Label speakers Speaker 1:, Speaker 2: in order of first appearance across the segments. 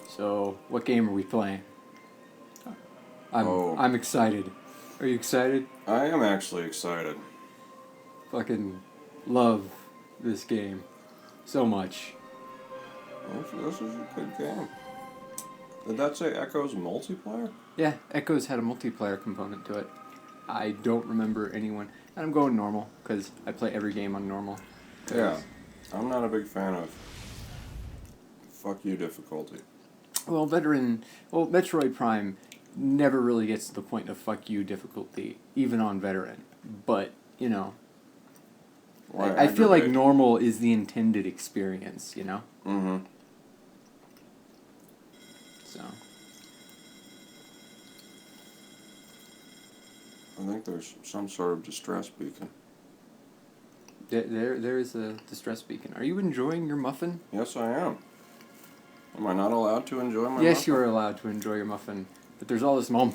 Speaker 1: So, what game are we playing?
Speaker 2: Oh.
Speaker 1: I'm excited. Are you excited?
Speaker 2: I am actually excited.
Speaker 1: Fucking love this game so much.
Speaker 2: This is a good game. Did that say Echo's multiplayer?
Speaker 1: Yeah, Echoes had a multiplayer component to it. I don't remember anyone. And I'm going normal, because I play every game on normal.
Speaker 2: Yeah. I'm not a big fan of fuck you difficulty.
Speaker 1: Well, Metroid Prime never really gets to the point of fuck you difficulty, even on Veteran. But, you know, I feel like normal is the intended experience, you know?
Speaker 2: Mm-hmm.
Speaker 1: So.
Speaker 2: I think there's some sort of distress beacon.
Speaker 1: There is a distress beacon. Are you enjoying your muffin?
Speaker 2: Yes, I am. Am I not allowed to enjoy my muffin?
Speaker 1: Yes, you are allowed to enjoy your muffin. But there's all this and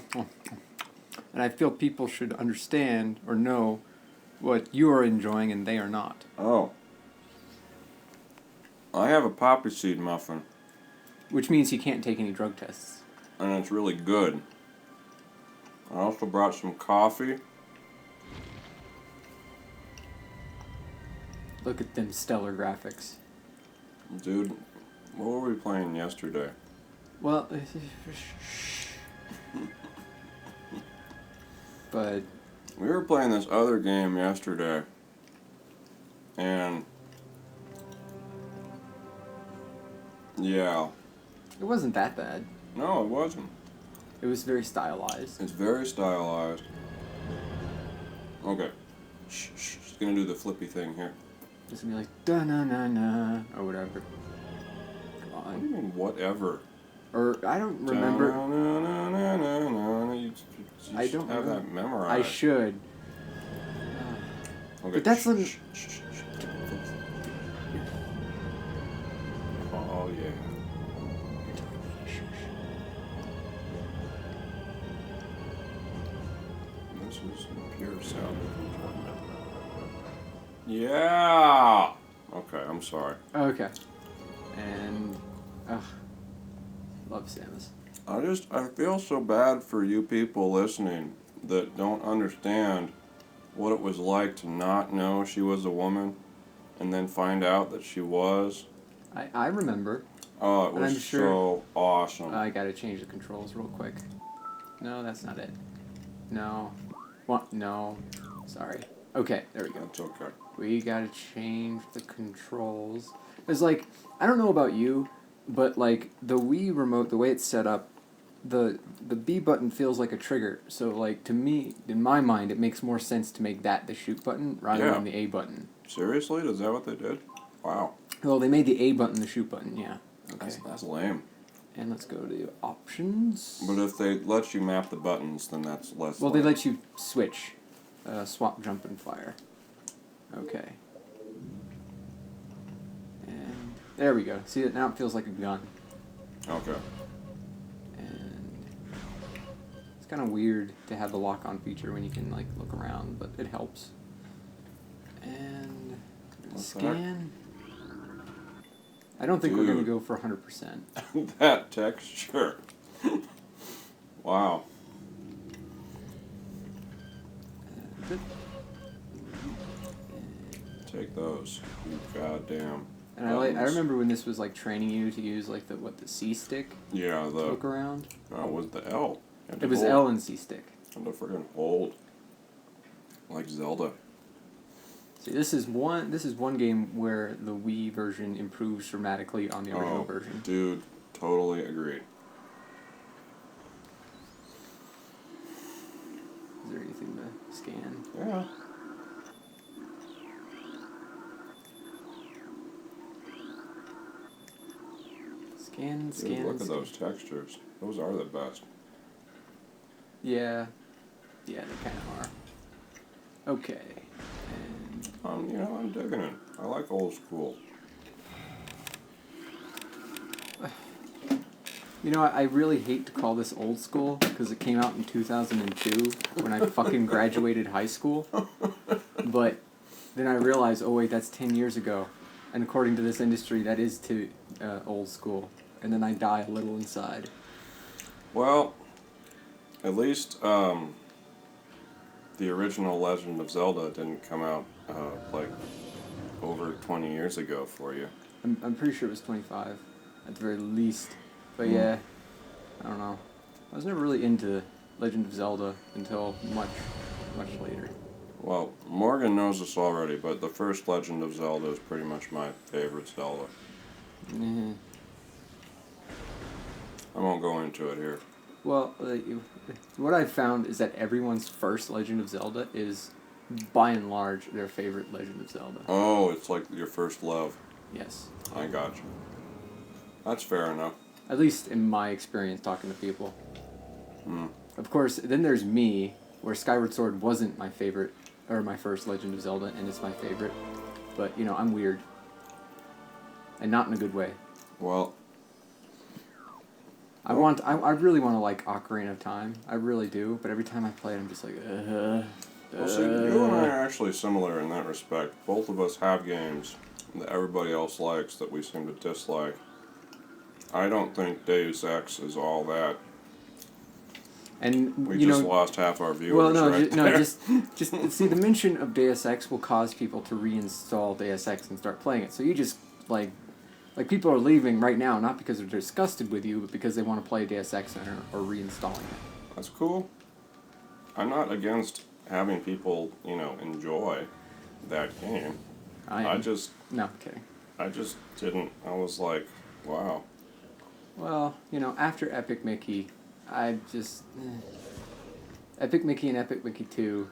Speaker 1: I feel people should understand or know what you are enjoying and they are not.
Speaker 2: Oh. I have a poppy seed muffin.
Speaker 1: Which means you can't take any drug tests.
Speaker 2: And it's really good. I also brought some coffee.
Speaker 1: Look at them stellar graphics.
Speaker 2: Dude, what were we playing yesterday?
Speaker 1: Well, but
Speaker 2: we were playing this other game yesterday. And yeah.
Speaker 1: It wasn't that bad.
Speaker 2: No, it wasn't.
Speaker 1: It was very stylized.
Speaker 2: It's very stylized. Okay. Shh. Just gonna do the flippy thing here.
Speaker 1: It's gonna be like da-na-na-na or whatever. Come on.
Speaker 2: What do you mean, whatever?
Speaker 1: Or, I don't remember.
Speaker 2: You
Speaker 1: I don't
Speaker 2: have
Speaker 1: remember.
Speaker 2: that memorized.
Speaker 1: I should.
Speaker 2: Okay.
Speaker 1: But that's
Speaker 2: shh. Oh, yeah. This is pure sound. Yeah! Okay, I'm sorry.
Speaker 1: Okay. And, love Samus.
Speaker 2: I feel so bad for you people listening that don't understand what it was like to not know she was a woman and then find out that she was.
Speaker 1: I remember.
Speaker 2: Oh, it was so awesome.
Speaker 1: I gotta change the controls real quick. No, that's not it. No. What? No. Sorry. Okay, there we go.
Speaker 2: That's okay.
Speaker 1: We gotta change the controls. It's like, I don't know about you, but like the Wii remote, the way it's set up, the B button feels like a trigger. So like to me, in my mind, it makes more sense to make that the shoot button rather than the A button.
Speaker 2: Seriously? Is that what they did? Wow.
Speaker 1: Well, they made the A button the shoot button, yeah. Okay.
Speaker 2: That's lame.
Speaker 1: And let's go to options.
Speaker 2: But if they let you map the buttons, then that's less
Speaker 1: Well,
Speaker 2: lame.
Speaker 1: they let you switch. Swap, jump, and fire. Okay. And there we go. See, it now it feels like a gun.
Speaker 2: Okay.
Speaker 1: And it's kind of weird to have the lock-on feature when you can like look around, but it helps. And scan. I don't think we're gonna go for 100%.
Speaker 2: That texture. Wow. Take those. You goddamn.
Speaker 1: And I remember when this was like training you to use like the C stick.
Speaker 2: Yeah,
Speaker 1: to look around.
Speaker 2: No, it was the L.
Speaker 1: It was L and C stick.
Speaker 2: And to freaking hold. Like Zelda.
Speaker 1: See, this is one game where the Wii version improves dramatically on the original version.
Speaker 2: Dude, totally agreed.
Speaker 1: Is there anything to scan?
Speaker 2: Yeah.
Speaker 1: Scan.
Speaker 2: Dude, look at those textures. Those are the best.
Speaker 1: Yeah. Yeah, they kind of are. Okay. And
Speaker 2: I'm digging it. I like old school.
Speaker 1: You know, I really hate to call this old school because it came out in 2002 when I fucking graduated high school. But then I realized, oh wait, that's 10 years ago. And according to this industry, that is to old school, and then I die a little inside.
Speaker 2: Well, at least the original Legend of Zelda didn't come out like over 20 years ago for you.
Speaker 1: I'm pretty sure it was 25, at the very least. But yeah, I don't know. I was never really into Legend of Zelda until much later.
Speaker 2: Well, Morgan knows this already, but the first Legend of Zelda is pretty much my favorite Zelda.
Speaker 1: Mm-hmm.
Speaker 2: I won't go into it here.
Speaker 1: Well, what I've found is that everyone's first Legend of Zelda is, by and large, their favorite Legend of Zelda.
Speaker 2: Oh, it's like your first love.
Speaker 1: Yes.
Speaker 2: I got you. That's fair enough.
Speaker 1: At least in my experience talking to people.
Speaker 2: Hmm.
Speaker 1: Of course, then there's me, where Skyward Sword wasn't my favorite, or my first Legend of Zelda, and it's my favorite. But, you know, I'm weird. And not in a good way.
Speaker 2: Well,
Speaker 1: I really want to like Ocarina of Time. I really do. But every time I play it, I'm just like,
Speaker 2: well, see, you and I are actually similar in that respect. Both of us have games that everybody else likes that we seem to dislike. I don't think Deus Ex is all that.
Speaker 1: And
Speaker 2: We
Speaker 1: you
Speaker 2: just
Speaker 1: know,
Speaker 2: lost half our viewers.
Speaker 1: well, no,
Speaker 2: right
Speaker 1: no,
Speaker 2: there.
Speaker 1: just see, the mention of Deus Ex will cause people to reinstall Deus Ex and start playing it. So you just like people are leaving right now, not because they're disgusted with you, but because they want to play Deus Ex or reinstalling it.
Speaker 2: That's cool. I'm not against having people, enjoy that game.
Speaker 1: No, I'm kidding.
Speaker 2: I just didn't. I was like, wow.
Speaker 1: Well, after Epic Mickey, I just Epic Mickey and Epic Mickey 2,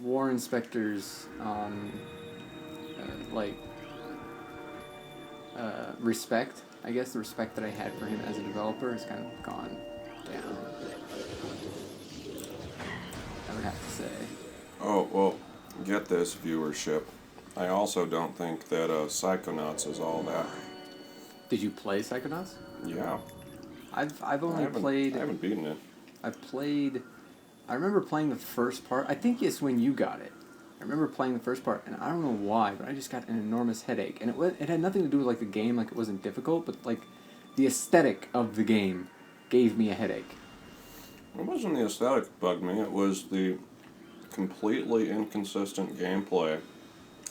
Speaker 1: War Inspector's respect. I guess the respect that I had for him as a developer has kind of gone down. I would have to say.
Speaker 2: Oh, well, get this viewership. I also don't think that Psychonauts is all that.
Speaker 1: Did you play Psychonauts?
Speaker 2: Yeah.
Speaker 1: I've only played.
Speaker 2: I haven't beaten it.
Speaker 1: I remember playing the first part. I think it's when you got it. I remember playing the first part, and I don't know why, but I just got an enormous headache. And it had nothing to do with like the game, like it wasn't difficult, but like the aesthetic of the game gave me a headache.
Speaker 2: It wasn't the aesthetic that bugged me. It was the completely inconsistent gameplay.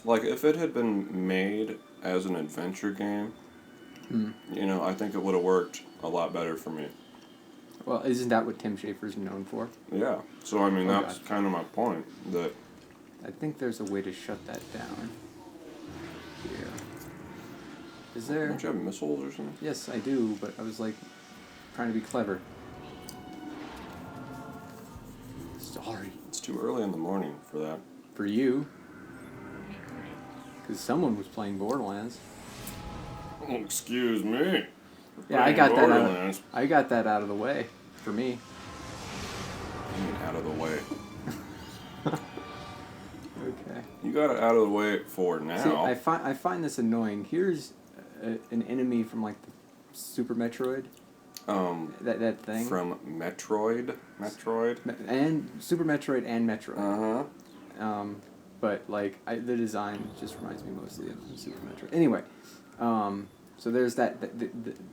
Speaker 2: Like, if it had been made as an adventure game, I think it would have worked a lot better for me.
Speaker 1: Well, isn't that what Tim Schafer's known for?
Speaker 2: Yeah. So, I mean, that's kind of my point. That
Speaker 1: I think there's a way to shut that down. Here. Is there?
Speaker 2: Don't you have missiles or something?
Speaker 1: Yes, I do, but I was like trying to be clever. Sorry.
Speaker 2: It's too early in the morning for that.
Speaker 1: For you. Because someone was playing Borderlands.
Speaker 2: Oh, excuse me.
Speaker 1: Yeah, I got that out of the way for me.
Speaker 2: Out of the way.
Speaker 1: Okay.
Speaker 2: You got it out of the way for now.
Speaker 1: See, I find this annoying. Here's an enemy from like the Super Metroid. That thing.
Speaker 2: From Metroid.
Speaker 1: And Super Metroid and Metroid.
Speaker 2: Uh-huh.
Speaker 1: But like the design just reminds me mostly of Super Metroid. Anyway, so there's that.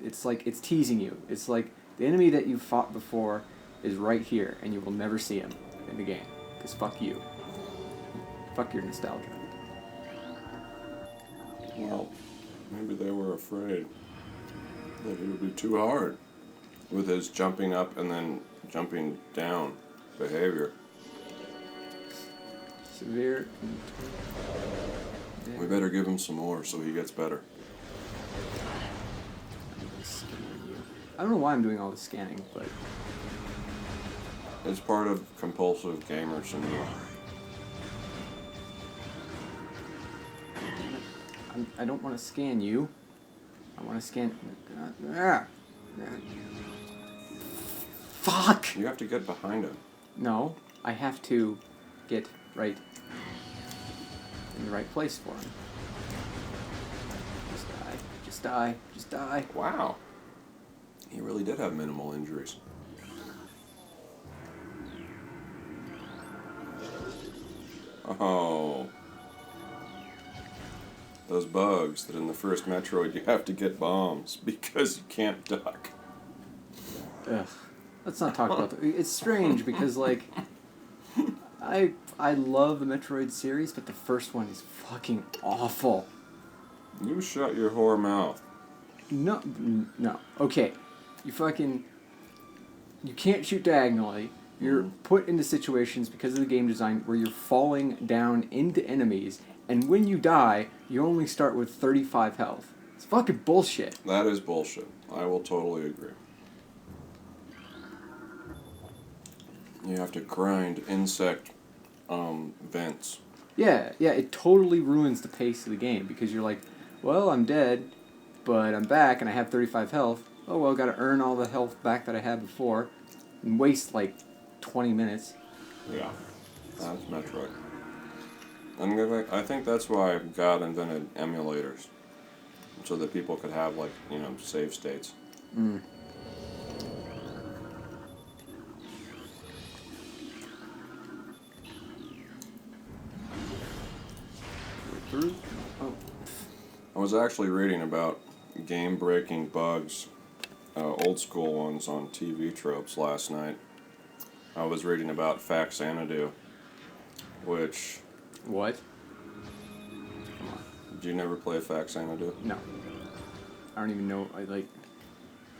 Speaker 1: It's like it's teasing you. It's like the enemy that you fought before is right here, and you will never see him in the game. Cause fuck you. Fuck your nostalgia.
Speaker 2: Well, maybe they were afraid that it would be too hard with his jumping up and then jumping down behavior.
Speaker 1: Severe.
Speaker 2: We better give him some more so he gets better.
Speaker 1: I don't know why I'm doing all this scanning, but
Speaker 2: It's part of compulsive gamer syndrome.
Speaker 1: I don't want to scan you. I want to scan. Fuck!
Speaker 2: You have to get behind him.
Speaker 1: No, I have to get right in the right place for him. Just die.
Speaker 2: Wow. He really did have minimal injuries. Oh. those bugs that in the first Metroid you have to get bombs because you can't duck.
Speaker 1: Ugh. Let's not talk about that. It's strange because, like, I love the Metroid series, but the first one is fucking awful.
Speaker 2: You shut your whore mouth.
Speaker 1: No. Okay. You can't shoot diagonally. You're put into situations because of the game design where you're falling down into enemies, and when you die, you only start with 35 health. It's fucking bullshit.
Speaker 2: That is bullshit. I will totally agree. You have to grind insect vents.
Speaker 1: Yeah, it totally ruins the pace of the game because you're like, well, I'm dead, but I'm back and I have 35 health. Oh, well, gotta earn all the health back that I had before and waste like 20 minutes.
Speaker 2: Yeah, that's Metroid. I think that's why God invented emulators, so that people could have, like, save states.
Speaker 1: Mm. Oh.
Speaker 2: I was actually reading about game-breaking bugs, old school ones on TV tropes last night. I was reading about Faxanadu, which...
Speaker 1: What?
Speaker 2: Did you never play Faxanadu?
Speaker 1: No. I don't even know.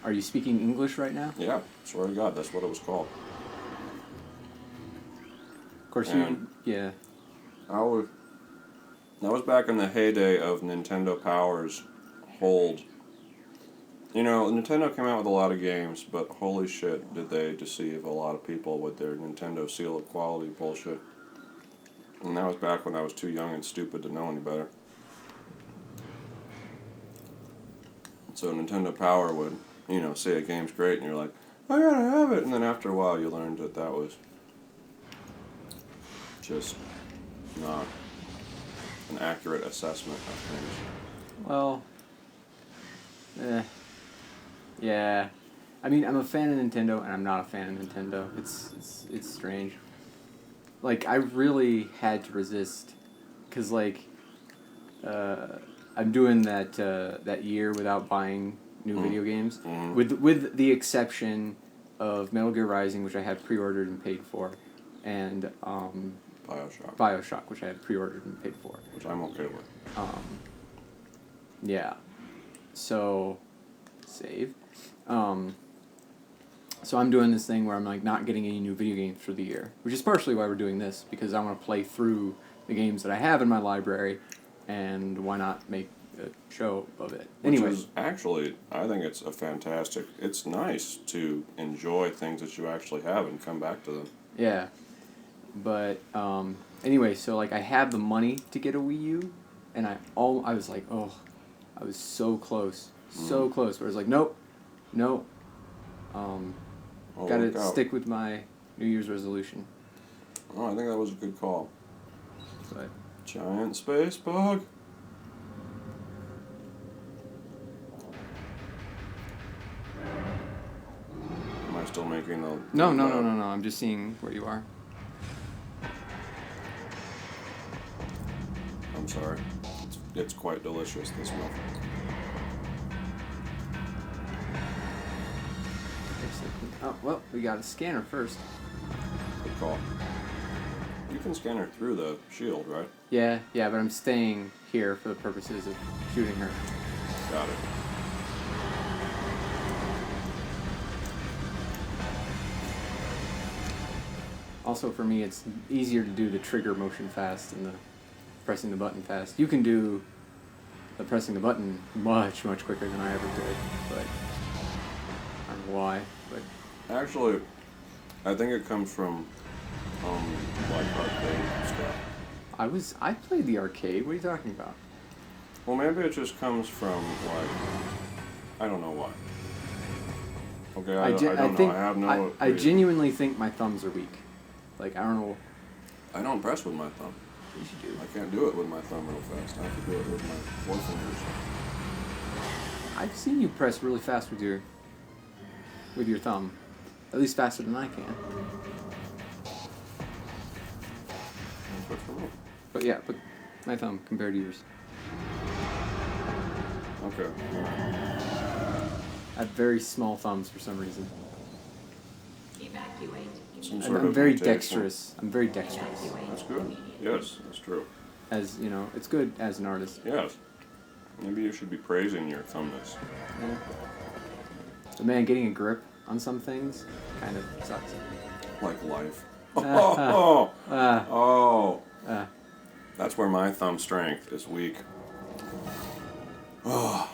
Speaker 1: Are you speaking English right now?
Speaker 2: Yeah, swear to God, that's what it was called.
Speaker 1: Of course, yeah.
Speaker 2: That was back in the heyday of Nintendo Power's hold. Nintendo came out with a lot of games, but holy shit, did they deceive a lot of people with their Nintendo seal of quality bullshit. And that was back when I was too young and stupid to know any better. So Nintendo Power would, say a game's great, and you're like, I gotta have it. And then after a while, you learned that was just not an accurate assessment of things.
Speaker 1: Well, yeah. I mean, I'm a fan of Nintendo, and I'm not a fan of Nintendo. It's strange. Like, I really had to resist, because, like, I'm doing that year without buying new video games, with the exception of Metal Gear Rising, which I had pre-ordered and paid for, and Bioshock, which I had pre-ordered and paid for.
Speaker 2: Which I'm okay with.
Speaker 1: Yeah. So, save. So I'm doing this thing where I'm like not getting any new video games for the year, which is partially why we're doing this, because I want to play through the games that I have in my library, and why not make a show of it? Anyway.
Speaker 2: Which is actually, I think it's nice to enjoy things that you actually have and come back to them.
Speaker 1: Yeah. But, anyway, so, like, I have the money to get a Wii U, and I was like, I was so close. So close. But I was like, nope. Gotta stick with my New Year's resolution.
Speaker 2: Oh, I think that was a good call.
Speaker 1: But
Speaker 2: giant space bug. Am I still making the...
Speaker 1: No. I'm just seeing where you are.
Speaker 2: I'm sorry. It's quite delicious, this milk.
Speaker 1: Oh, well, we got a scanner first.
Speaker 2: Good call. You can scan her through the shield, right?
Speaker 1: Yeah, but I'm staying here for the purposes of shooting her.
Speaker 2: Got it.
Speaker 1: Also, for me, it's easier to do the trigger motion fast than the pressing the button fast. You can do the pressing the button much quicker than I ever did, but I don't know why, but...
Speaker 2: Actually, I think it comes from, like, arcade stuff.
Speaker 1: I played the arcade. What are you talking about?
Speaker 2: Well, maybe it just comes from, like, I don't know why. Okay, I don't know. I have no...
Speaker 1: I genuinely think my thumbs are weak. Like, I don't know.
Speaker 2: I don't press with my thumb.
Speaker 1: You should do.
Speaker 2: I can't do it with my thumb real fast. I have to do it with my forefingers.
Speaker 1: I've seen you press really fast with your thumb. At least faster than I can.
Speaker 2: That's good for me.
Speaker 1: But yeah, my thumb compared to yours.
Speaker 2: Okay.
Speaker 1: I have very small thumbs for some reason.
Speaker 3: Evacuate.
Speaker 2: Some sort
Speaker 1: I'm
Speaker 2: of
Speaker 1: very
Speaker 2: mutation.
Speaker 1: dexterous. I'm very dexterous.
Speaker 2: That's good. Yes, that's true.
Speaker 1: As you know, it's good as an artist.
Speaker 2: Yes. Maybe you should be praising your thumbness.
Speaker 1: Yeah. But man, getting a grip on some things kind of sucks.
Speaker 2: Like life.
Speaker 1: Ah,
Speaker 2: Oh.
Speaker 1: ah.
Speaker 2: That's where my thumb strength is weak. Oh.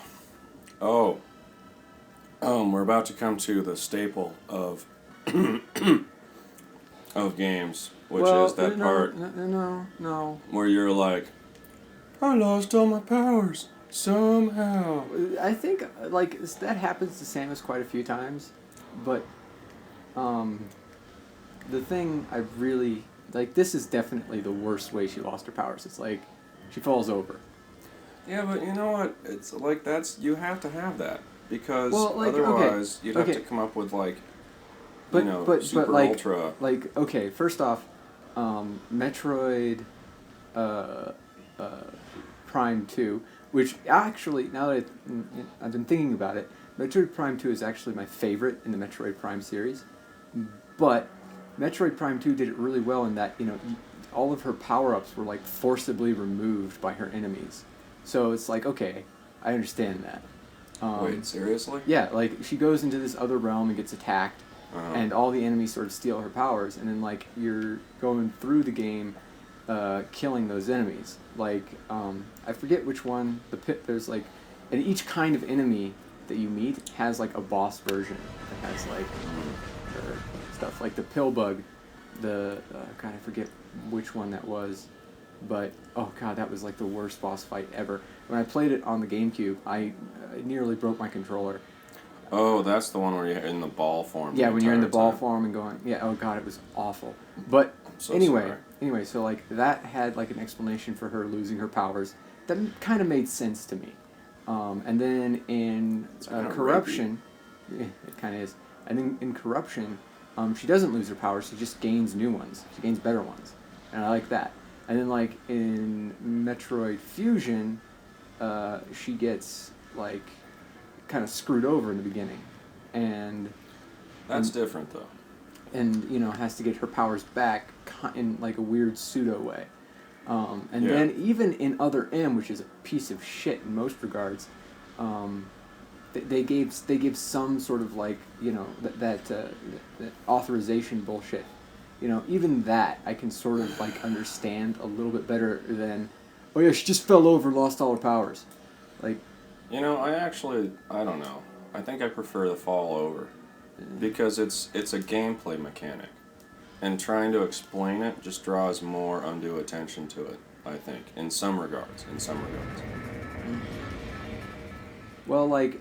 Speaker 2: We're about to come to the staple of of games, which
Speaker 1: Well,
Speaker 2: is that
Speaker 1: no,
Speaker 2: part
Speaker 1: no.
Speaker 2: where you're like, I lost all my powers somehow.
Speaker 1: I think like that happens to Samus quite a few times, but the thing I really like, this is definitely the worst way she lost her powers. It's like she falls over.
Speaker 2: Yeah, but you know what? It's like you have to have that because
Speaker 1: Well, like,
Speaker 2: otherwise you'd have
Speaker 1: okay.
Speaker 2: to come up with like,
Speaker 1: But
Speaker 2: super
Speaker 1: like
Speaker 2: ultra.
Speaker 1: like okay, first off, Metroid, Prime 2, which actually now that I've been thinking about it, Metroid Prime 2 is actually my favorite in the Metroid Prime series, but Metroid Prime 2 did it really well in that all of her power ups were like forcibly removed by her enemies, so it's like okay, I understand that.
Speaker 2: Wait, seriously?
Speaker 1: Yeah, like she goes into this other realm and gets attacked. And all the enemies sort of steal her powers, and then like you're going through the game, killing those enemies. Like I forget which one. There's like, and each kind of enemy that you meet has like a boss version that has like her stuff. Like the pill bug, God, I forget which one that was, but oh god, that was like the worst boss fight ever. When I played it on the GameCube, I nearly broke my controller.
Speaker 2: Oh, that's the one where you're in the ball form.
Speaker 1: Yeah, when you're in the ball
Speaker 2: time.
Speaker 1: form and going, yeah, oh god, it was awful. But
Speaker 2: so
Speaker 1: anyway,
Speaker 2: sorry.
Speaker 1: so like that had like an explanation for her losing her powers that kind of made sense to me. And then in Corruption, it kind of is. And then in Corruption, she doesn't lose her powers; she just gains new ones. She gains better ones, and I like that. And then like in Metroid Fusion, she gets like kind of screwed over in the beginning, and
Speaker 2: That's different though.
Speaker 1: and has to get her powers back in like a weird pseudo way, and
Speaker 2: Yeah.
Speaker 1: then even in Other M, which is a piece of shit in most regards, they gave some sort of like that authorization bullshit. Even that I can sort of like understand a little bit better than, oh yeah, she just fell over, lost all her powers, like.
Speaker 2: I don't know. I think I prefer the fall over because it's a gameplay mechanic, and trying to explain it just draws more undue attention to it. I think in some regards.
Speaker 1: Well, like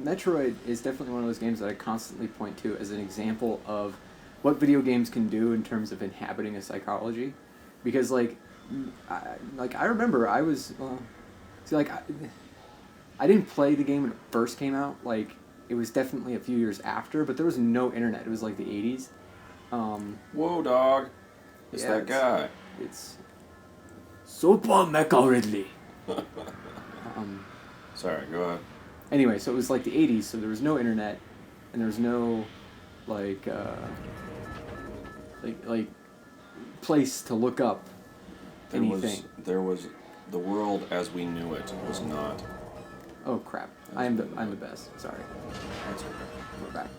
Speaker 1: Metroid is definitely one of those games that I constantly point to as an example of what video games can do in terms of inhabiting a psychology, because I remember I was. See, like, I didn't play the game when it first came out. Like, it was definitely a few years after, but there was no internet. It was like the 80s.
Speaker 2: Whoa, dog! It's that guy.
Speaker 1: It's Super Mecha Ridley.
Speaker 2: Sorry, go ahead.
Speaker 1: Anyway, so it was like the 80s, so there was no internet, and there was no, like place to look up anything.
Speaker 2: There was the world as we knew it was not.
Speaker 1: Oh crap! I'm the best. Sorry.
Speaker 2: That's okay.
Speaker 1: We're back.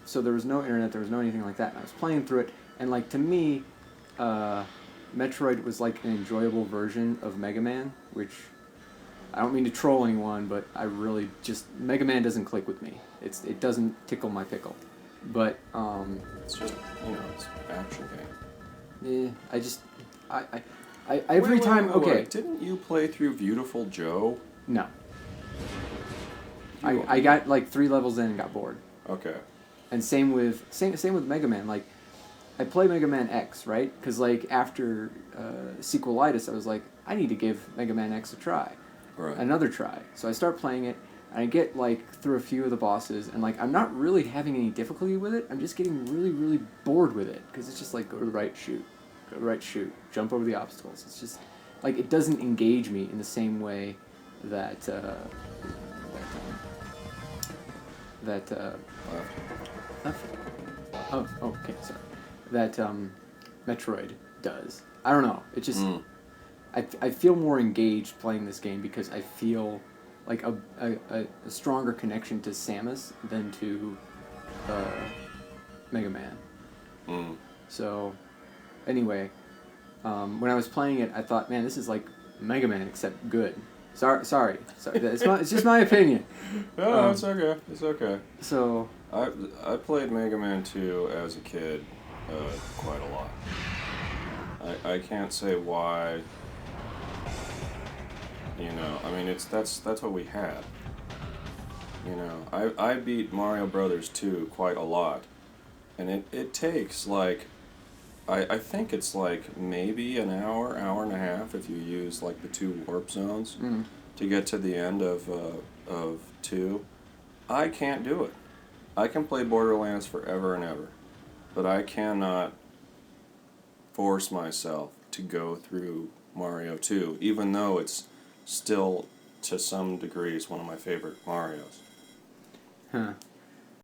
Speaker 1: So there was no internet, there was no anything like that, and I was playing through it, and like to me, Metroid was like an enjoyable version of Mega Man, which I don't mean to troll anyone, but I really just Mega Man doesn't click with me. It doesn't tickle my pickle, but
Speaker 2: It's just it's an action game.
Speaker 1: Every time.
Speaker 2: Wait. Didn't you play through Beautiful Joe?
Speaker 1: No. I got like 3 levels in and got bored.
Speaker 2: Okay.
Speaker 1: And same with Mega Man. Like, I play Mega Man X, right? Because like after Sequelitis, I was like, I need to give Mega Man X a try, another try. So I start playing it, and I get like through a few of the bosses, and like I'm not really having any difficulty with it. I'm just getting really, really bored with it because it's just like go to the right, shoot, go to the right, shoot, jump over the obstacles. It's just like it doesn't engage me in the same way that left. Oh, okay, sorry. That Metroid does. I don't know. It just I feel more engaged playing this game because I feel like a stronger connection to Samus than to Mega Man. So, anyway, when I was playing it, I thought, man, this is like Mega Man except good. Sorry. It's just my opinion.
Speaker 2: No, it's okay. It's okay.
Speaker 1: So
Speaker 2: I played Mega Man 2 as a kid quite a lot. I can't say why. You know, I mean, that's what we had. You know, I beat Mario Brothers 2 quite a lot, and it takes like, I think it's like maybe an hour and a half if you use like the 2 warp zones to get to the end of 2. I can't do it. I can play Borderlands forever and ever, but I cannot force myself to go through Mario 2, even though it's still, to some degrees, one of my favorite Marios.
Speaker 1: Huh.